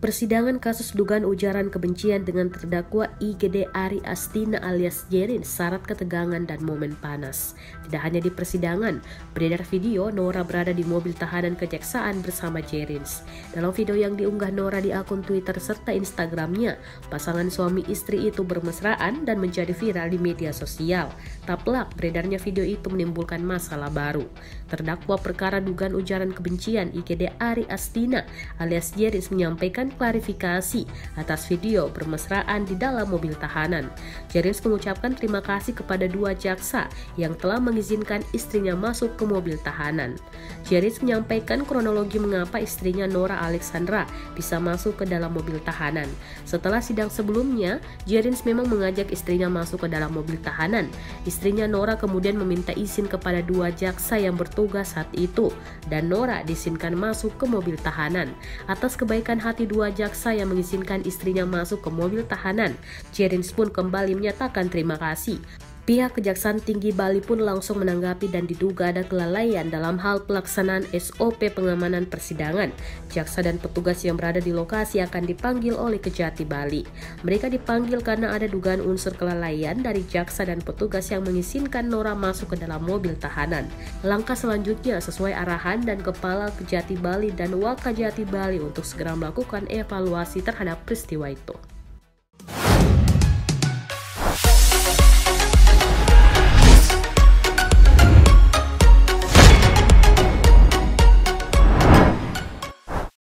Persidangan kasus dugaan ujaran kebencian dengan terdakwa IGD Ari Astina alias Jerin syarat ketegangan dan momen panas. Tidak hanya di persidangan, beredar video Nora berada di mobil tahanan kejaksaan bersama Jerins. Dalam video yang diunggah Nora di akun Twitter serta Instagramnya, pasangan suami istri itu bermesraan dan menjadi viral di media sosial. Taplak, beredarnya video itu menimbulkan masalah baru. Terdakwa perkara dugaan ujaran kebencian IGD Ari Astina alias Jerins menyampaikan klarifikasi atas video bermesraan di dalam mobil tahanan. Jerins mengucapkan terima kasih kepada dua jaksa yang telah mengizinkan istrinya masuk ke mobil tahanan. Jerins menyampaikan kronologi mengapa istrinya Nora Alexandra bisa masuk ke dalam mobil tahanan. Setelah sidang sebelumnya, Jerins memang mengajak istrinya masuk ke dalam mobil tahanan. Istrinya Nora kemudian meminta izin kepada dua jaksa yang bertugas saat itu, dan Nora diizinkan masuk ke mobil tahanan. Atas kebaikan hati dua jaksa yang mengizinkan istrinya masuk ke mobil tahanan, Jerins pun kembali menyatakan terima kasih. Pihak Kejaksaan Tinggi Bali pun langsung menanggapi dan diduga ada kelalaian dalam hal pelaksanaan SOP pengamanan persidangan. Jaksa dan petugas yang berada di lokasi akan dipanggil oleh Kejati Bali. Mereka dipanggil karena ada dugaan unsur kelalaian dari jaksa dan petugas yang mengizinkan Nora masuk ke dalam mobil tahanan. Langkah selanjutnya sesuai arahan dan Kepala Kejati Bali dan Wakajati Bali untuk segera melakukan evaluasi terhadap peristiwa itu.